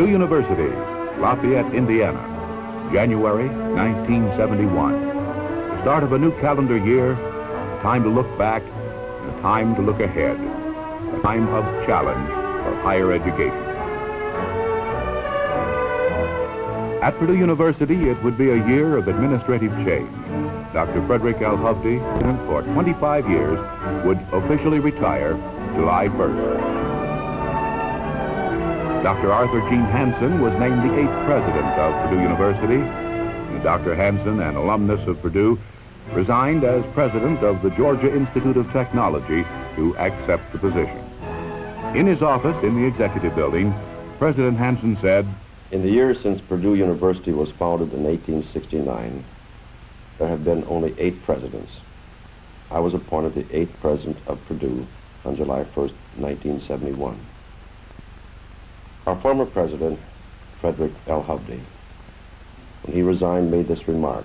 Purdue University, Lafayette, Indiana, January 1971. The start of a new calendar year, a time to look back, and a time to look ahead, a time of challenge for higher education. At Purdue University, it would be a year of administrative change. Dr. Frederick L. Hovde, for 25 years, would officially retire July 1st. Dr. Arthur Gene Hansen was named the 8th president of Purdue University. And Dr. Hansen, an alumnus of Purdue, resigned as president of the Georgia Institute of Technology to accept the position. In his office in the executive building, President Hansen said, "In the years since Purdue University was founded in 1869, there have been only 8 presidents. I was appointed the 8th president of Purdue on July 1st, 1971. Our former president, Frederick L. Hovde, when he resigned, made this remark: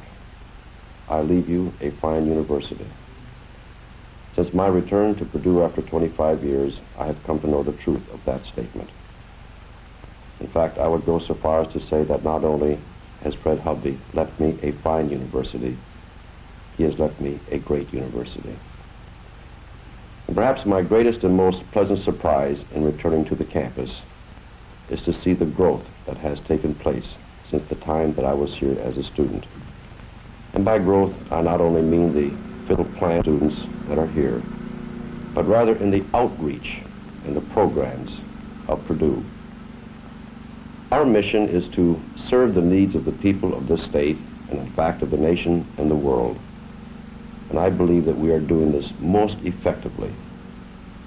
'I leave you a fine university.' Since my return to Purdue after 25 years, I have come to know the truth of that statement. In fact, I would go so far as to say that not only has Fred Hovde left me a fine university, he has left me a great university. And perhaps my greatest and most pleasant surprise in returning to the campus is to see the growth that has taken place since the time that I was here as a student. And by growth, I not only mean the physical plant students that are here, but rather in the outreach and the programs of Purdue. Our mission is to serve the needs of the people of this state, and in fact of the nation and the world. And I believe that we are doing this most effectively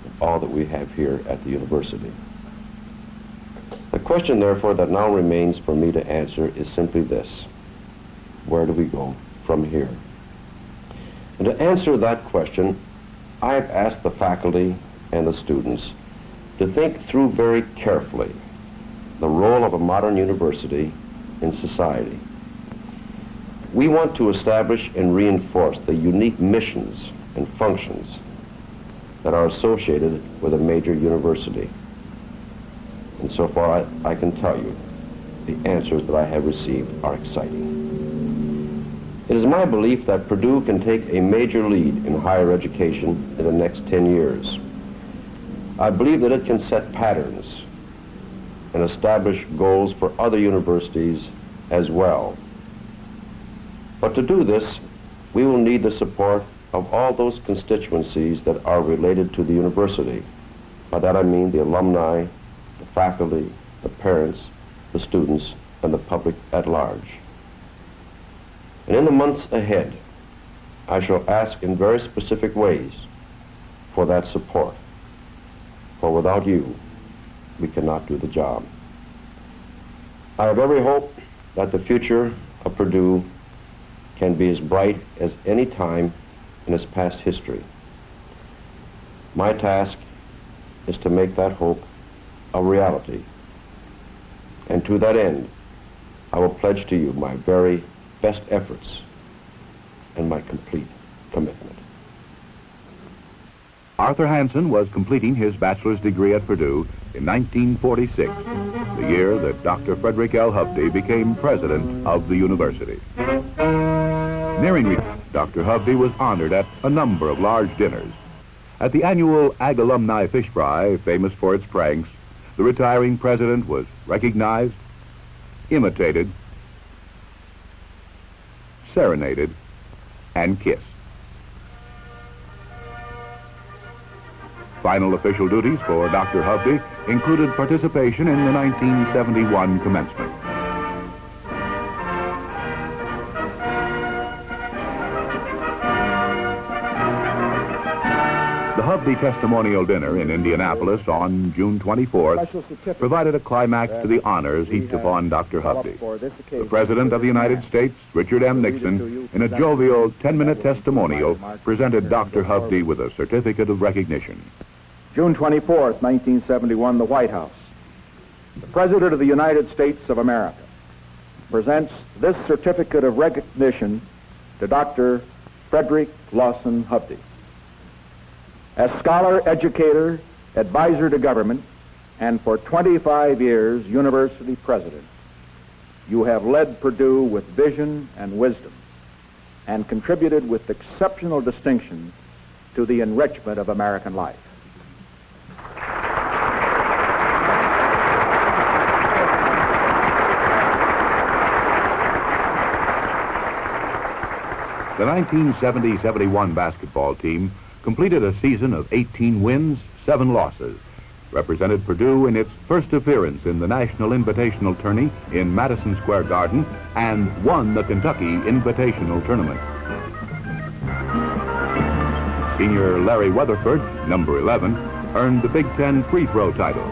with all that we have here at the university. The question, therefore, that now remains for me to answer is simply this: where do we go from here? And to answer that question, I have asked the faculty and the students to think through very carefully the role of a modern university in society. We want to establish and reinforce the unique missions and functions that are associated with a major university. And so far, I can tell you, the answers that I have received are exciting. It is my belief that Purdue can take a major lead in higher education in the next 10 years. I believe that it can set patterns and establish goals for other universities as well. But to do this, we will need the support of all those constituencies that are related to the university. By that I mean the alumni, the faculty, the parents, the students, and the public at large. And in the months ahead, I shall ask in very specific ways for that support. For without you, we cannot do the job. I have every hope that the future of Purdue can be as bright as any time in its past history. My task is to make that hope a reality. And to that end, I will pledge to you my very best efforts and my complete commitment. Arthur Hansen was completing his bachelor's degree at Purdue in 1946, the year that Dr. Frederick L. Hovde became president of the university. Nearing Dr. Hovde was honored at a number of large dinners. At the annual Ag Alumni Fish Fry, famous for its pranks, the retiring president was recognized, imitated, serenaded, and kissed. Final official duties for Dr. Hovde included participation in the 1971 commencement. The Hovde Testimonial Dinner in Indianapolis on June 24th provided a climax to the honors heaped upon Dr. Hovde. The President of the United States, Richard M. Nixon, in a jovial 10-minute testimonial, presented Dr. Hovde with a certificate of recognition. June 24th, 1971, the White House. The President of the United States of America presents this certificate of recognition to Dr. Frederick Lawson Hovde. As scholar, educator, advisor to government, and for 25 years university president, you have led Purdue with vision and wisdom and contributed with exceptional distinction to the enrichment of American life. The 1970-71 basketball team completed a season of 18 wins, 7 losses, represented Purdue in its first appearance in the National Invitational Tourney in Madison Square Garden, and won the Kentucky Invitational Tournament. Senior Larry Weatherford, number 11, earned the Big Ten free throw title.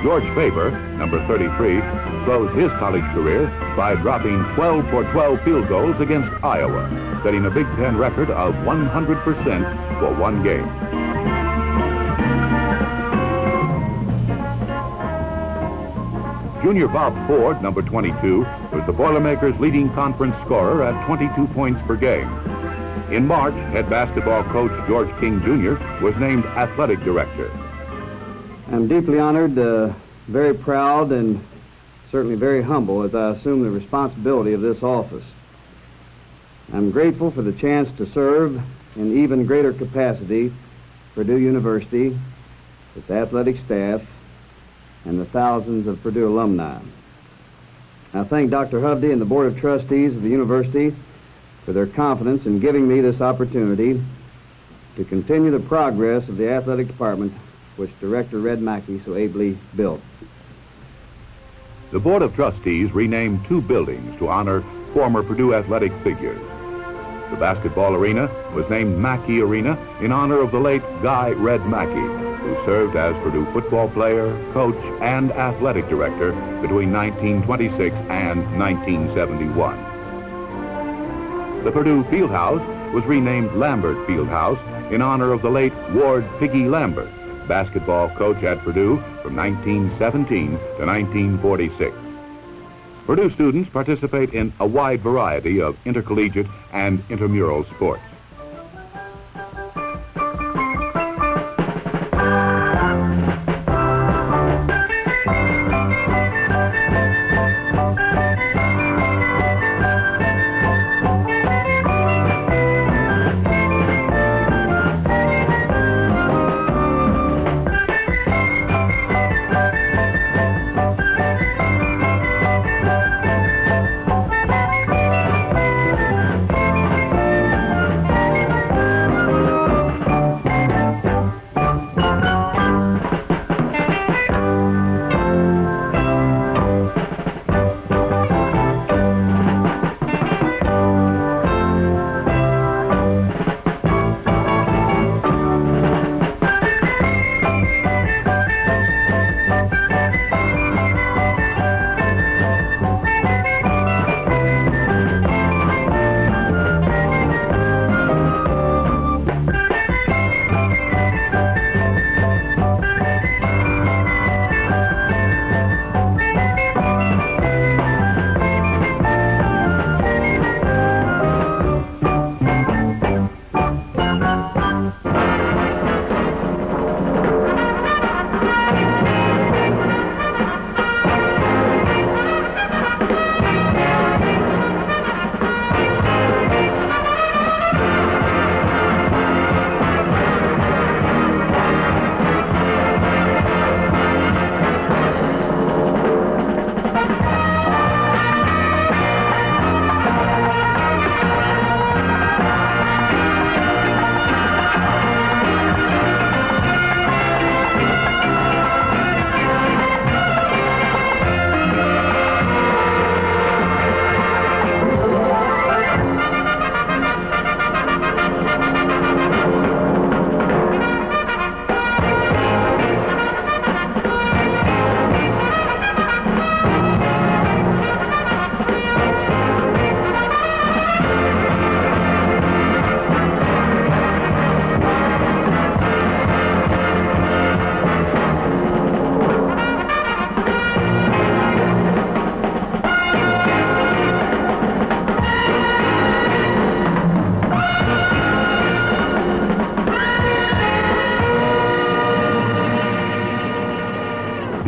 George Faber, number 33, closed his college career by dropping 12 for 12 field goals against Iowa, setting a Big Ten record of 100% for one game. Junior Bob Ford, number 22, was the Boilermakers' leading conference scorer at 22 points per game. In March, head basketball coach George King Jr. was named athletic director. I'm deeply honored, very proud, and certainly very humble as I assume the responsibility of this office. I'm grateful for the chance to serve in even greater capacity Purdue University, its athletic staff, and the thousands of Purdue alumni. I thank Dr. Hovde and the Board of Trustees of the university for their confidence in giving me this opportunity to continue the progress of the athletic department which Director Red Mackey so ably built. The Board of Trustees renamed 2 buildings to honor former Purdue athletic figures. The basketball arena was named Mackey Arena in honor of the late Guy Red Mackey, who served as Purdue football player, coach, and athletic director between 1926 and 1971. The Purdue Fieldhouse was renamed Lambert Fieldhouse in honor of the late Ward Piggy Lambert, basketball coach at Purdue from 1917 to 1946. Purdue students participate in a wide variety of intercollegiate and intramural sports.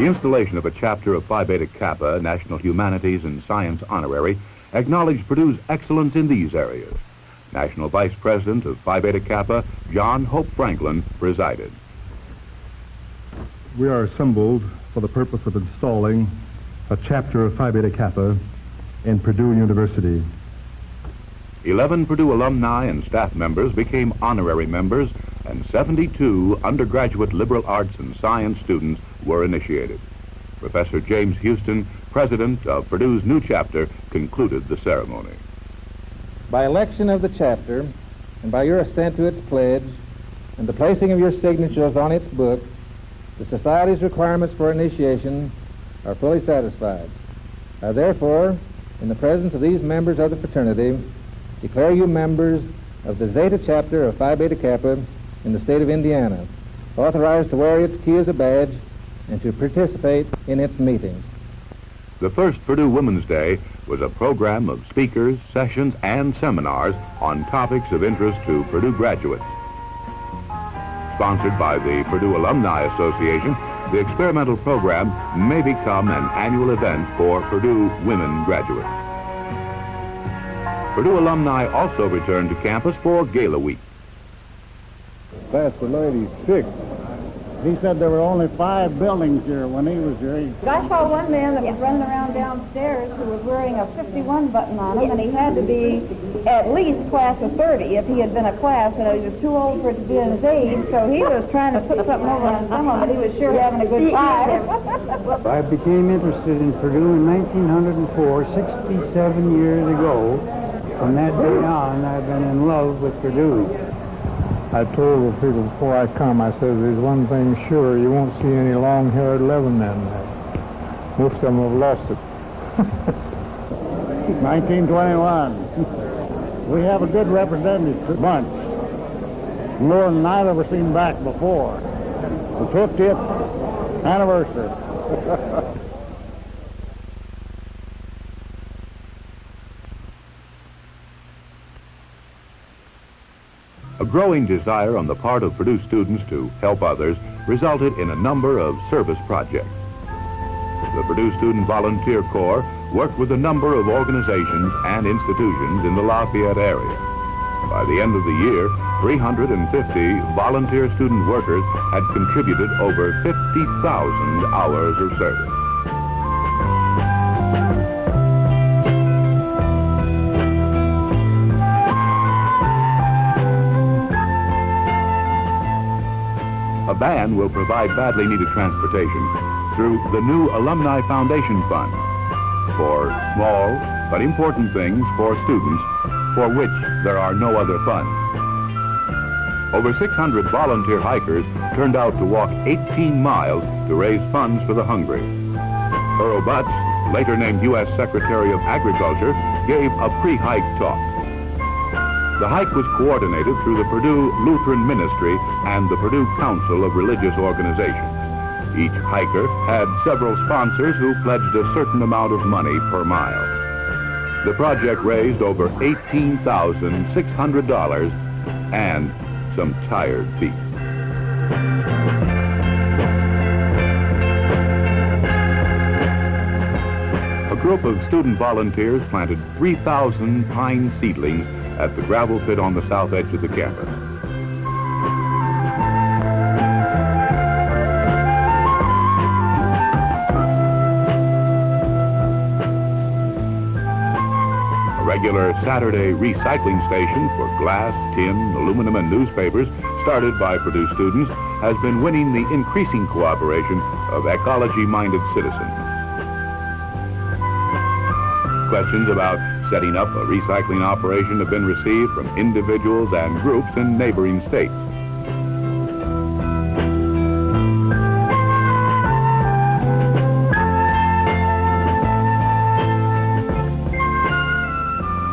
The installation of a chapter of Phi Beta Kappa, National Humanities and Science Honorary, acknowledged Purdue's excellence in these areas. National Vice President of Phi Beta Kappa, John Hope Franklin, presided. We are assembled for the purpose of installing a chapter of Phi Beta Kappa in Purdue University. 11 Purdue alumni and staff members became honorary members, and 72 undergraduate liberal arts and science students were initiated. Professor James Houston, president of Purdue's new chapter, concluded the ceremony. By election of the chapter, and by your assent to its pledge, and the placing of your signatures on its book, the Society's requirements for initiation are fully satisfied. I therefore, in the presence of these members of the fraternity, declare you members of the Zeta chapter of Phi Beta Kappa in the state of Indiana, authorized to wear its key as a badge and to participate in its meetings. The first Purdue Women's Day was a program of speakers, sessions, and seminars on topics of interest to Purdue graduates. Sponsored by the Purdue Alumni Association, the experimental program may become an annual event for Purdue women graduates. Purdue alumni also returned to campus for Gala Week. Class of 96. He said there were only 5 buildings here when he was here. I saw one man that was running around downstairs who was wearing a 51 button on him, and he had to be at least class of 30 if he had been a class, and he was too old for it to be in his age, so he was trying to put something over on someone, but he was sure having a good time. I became interested in Purdue in 1904, 67 years ago. From that day on, I've been in love with Purdue. I told the people before I come, I said, there's one thing sure, you won't see any long-haired 11 men. Most of them have lost it. 1921. We have a good representative bunch. More than I've ever seen back before. The 50th anniversary. A growing desire on the part of Purdue students to help others resulted in a number of service projects. The Purdue Student Volunteer Corps worked with a number of organizations and institutions in the Lafayette area. By the end of the year, 350 volunteer student workers had contributed over 50,000 hours of service. A band will provide badly needed transportation through the new Alumni Foundation Fund for small but important things for students for which there are no other funds. Over 600 volunteer hikers turned out to walk 18 miles to raise funds for the hungry. Earl Butts, later named U.S. Secretary of Agriculture, gave a pre-hike talk. The hike was coordinated through the Purdue Lutheran Ministry and the Purdue Council of Religious Organizations. Each hiker had several sponsors who pledged a certain amount of money per mile. The project raised over $18,600 and some tired feet. A group of student volunteers planted 3,000 pine seedlings at the gravel pit on the south edge of the campus. A regular Saturday recycling station for glass, tin, aluminum, and newspapers, started by Purdue students, has been winning the increasing cooperation of ecology-minded citizens. Questions about setting up a recycling operation have been received from individuals and groups in neighboring states.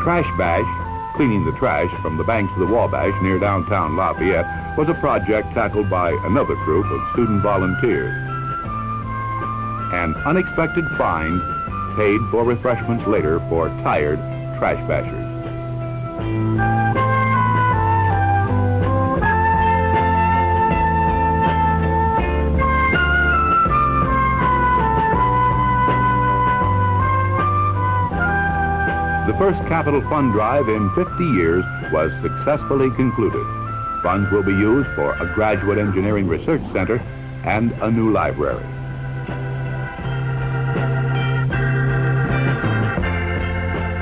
Trash Bash, cleaning the trash from the banks of the Wabash near downtown Lafayette, was a project tackled by another group of student volunteers. An unexpected find paid for refreshments later for tired trash bashers. first capital fund drive in 50 years was successfully concluded. Funds will be used for a graduate engineering research center and a new library.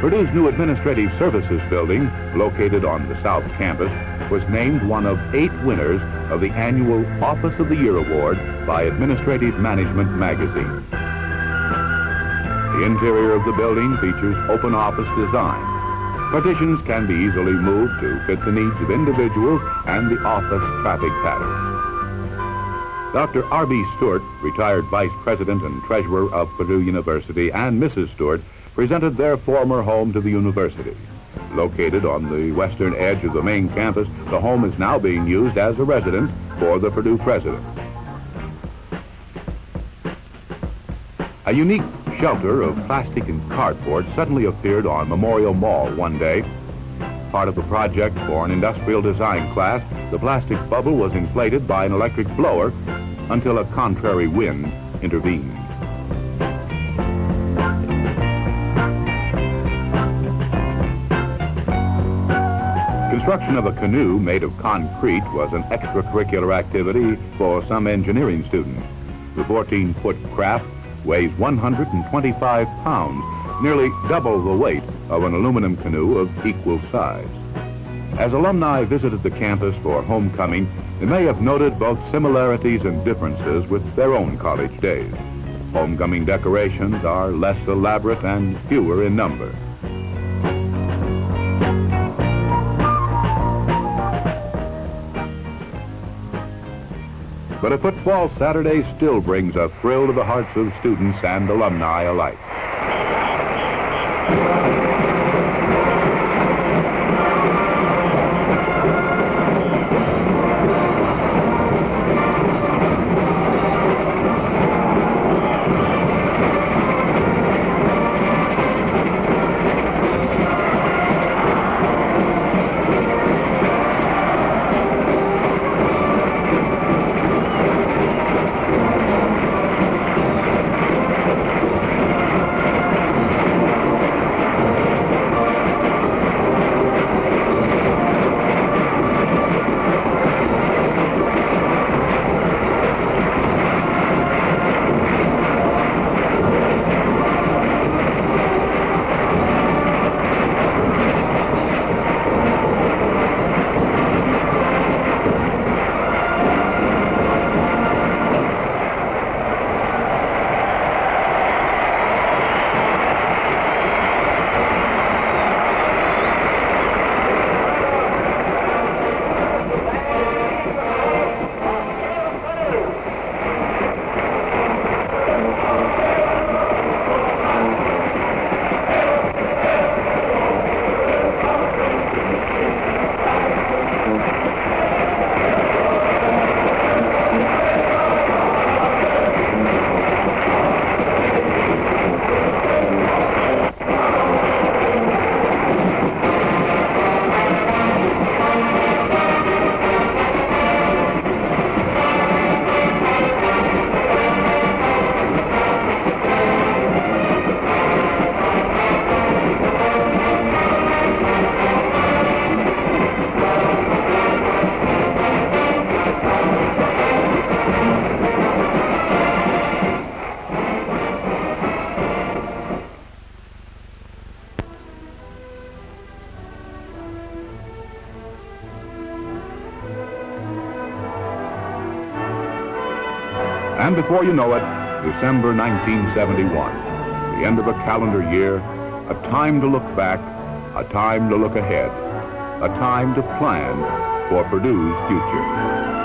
Purdue's new Administrative Services building, located on the South Campus, was named one of 8 winners of the annual Office of the Year Award by Administrative Management magazine. The interior of the building features open office design. Partitions can be easily moved to fit the needs of individuals and the office traffic patterns. Dr. R.B. Stewart, retired Vice President and Treasurer of Purdue University, and Mrs. Stewart presented their former home to the university. Located on the western edge of the main campus, the home is now being used as a residence for the Purdue president. A unique shelter of plastic and cardboard suddenly appeared on Memorial Mall one day. Part of the project for an industrial design class, the plastic bubble was inflated by an electric blower until a contrary wind intervened. Construction of a canoe made of concrete was an extracurricular activity for some engineering students. The 14-foot craft weighs 125 pounds, nearly double the weight of an aluminum canoe of equal size. As alumni visited the campus for homecoming, they may have noted both similarities and differences with their own college days. Homecoming decorations are less elaborate and fewer in number. But a football Saturday still brings a thrill to the hearts of students and alumni alike. And before you know it, December 1971, the end of a calendar year, a time to look back, a time to look ahead, a time to plan for Purdue's future.